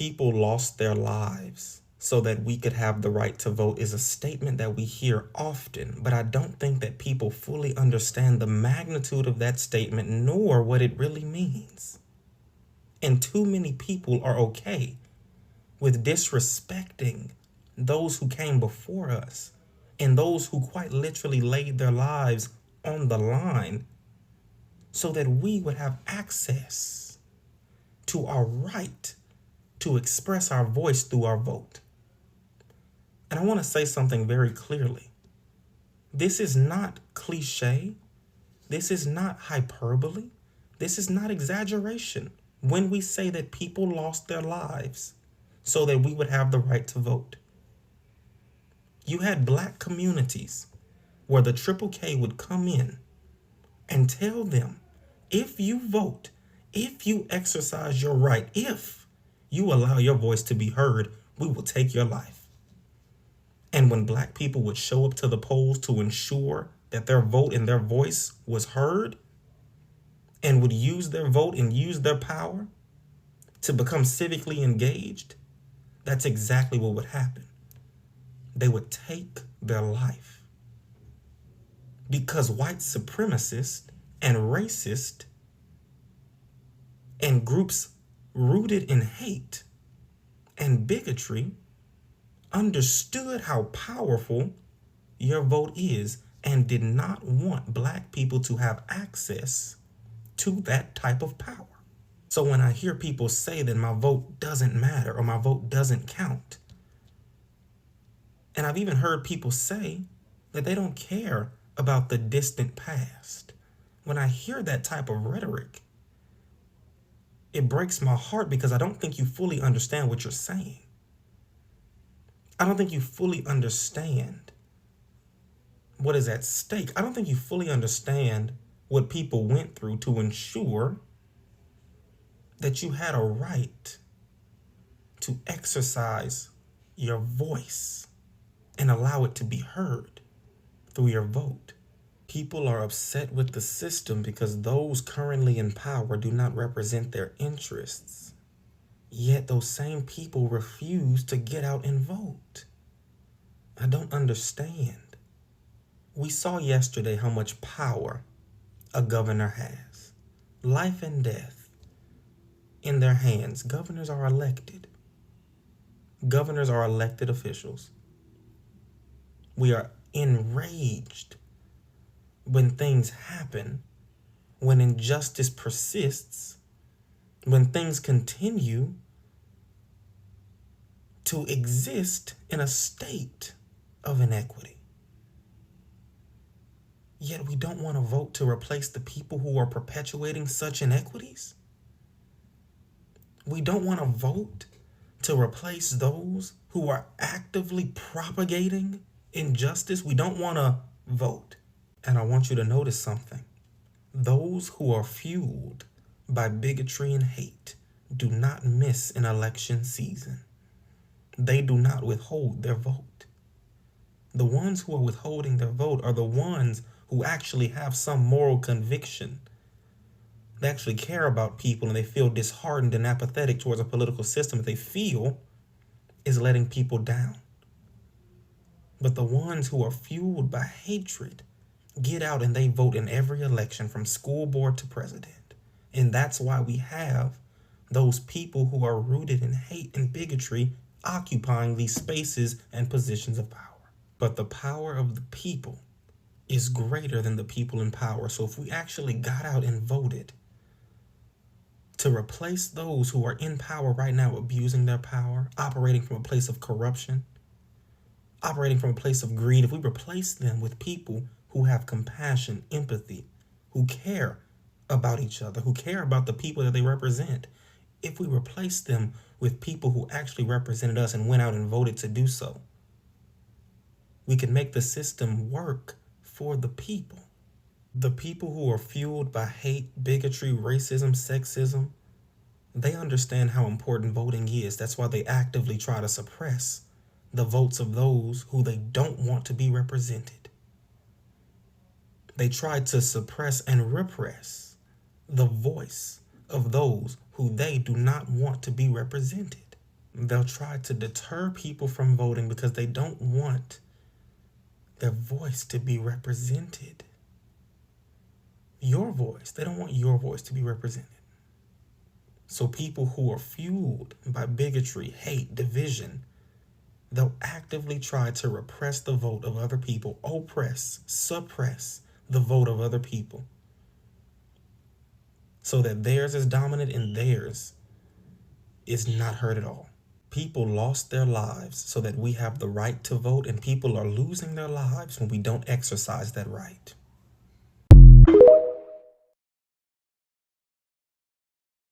people lost their lives so that we could have the right to vote is a statement that we hear often, but I don't think that people fully understand the magnitude of that statement nor what it really means. And too many people are okay with disrespecting those who came before us and those who quite literally laid their lives on the line so that we would have access to our right to express our voice through our vote. And I want to say something very clearly. This is not cliche. This is not hyperbole. This is not exaggeration when we say that people lost their lives so that we would have the right to vote. You had Black communities where the Triple K would come in and tell them, if you vote, if you exercise your right, if you allow your voice to be heard, we will take your life. And when Black people would show up to the polls to ensure that their vote and their voice was heard and would use their vote and use their power to become civically engaged, that's exactly what would happen. They would take their life because white supremacists and racists and groups rooted in hate and bigotry understood how powerful your vote is and did not want Black people to have access to that type of power. So when I hear people say that my vote doesn't matter or my vote doesn't count, and I've even heard people say that they don't care about the distant past. When I hear that type of rhetoric, it breaks my heart because I don't think you fully understand what you're saying. I don't think you fully understand what is at stake. I don't think you fully understand what people went through to ensure that you had a right to exercise your voice and allow it to be heard through your vote. People are upset with the system because those currently in power do not represent their interests. Yet those same people refuse to get out and vote. I don't understand. We saw yesterday how much power a governor has. Life and death in their hands. Governors are elected. Governors are elected officials. We are enraged when things happen, when injustice persists, when things continue to exist in a state of inequity. Yet we don't want to vote to replace the people who are perpetuating such inequities. We don't want to vote to replace those who are actively propagating injustice. We don't want to vote. And I want you to notice something. Those who are fueled by bigotry and hate do not miss an election season. They do not withhold their vote. The ones who are withholding their vote are the ones who actually have some moral conviction. They actually care about people and they feel disheartened and apathetic towards a political system that they feel is letting people down. But the ones who are fueled by hatred get out and they vote in every election from school board to president. And that's why we have those people who are rooted in hate and bigotry occupying these spaces and positions of power. But the power of the people is greater than the people in power. So if we actually got out and voted to replace those who are in power right now, abusing their power, operating from a place of corruption, operating from a place of greed, if we replace them with people who have compassion, empathy, who care about each other, who care about the people that they represent, if we replace them with people who actually represented us and went out and voted to do so, we can make the system work for the people. The people who are fueled by hate, bigotry, racism, sexism, they understand how important voting is. That's why they actively try to suppress the votes of those who they don't want to be represented. They try to suppress and repress the voice of those who they do not want to be represented. They'll try to deter people from voting because they don't want their voice to be represented. Your voice. They don't want your voice to be represented. So people who are fueled by bigotry, hate, division, they'll actively try to repress the vote of other people, oppress, suppress the vote of other people, so that theirs is dominant and theirs is not heard at all. People lost their lives so that we have the right to vote, and people are losing their lives when we don't exercise that right.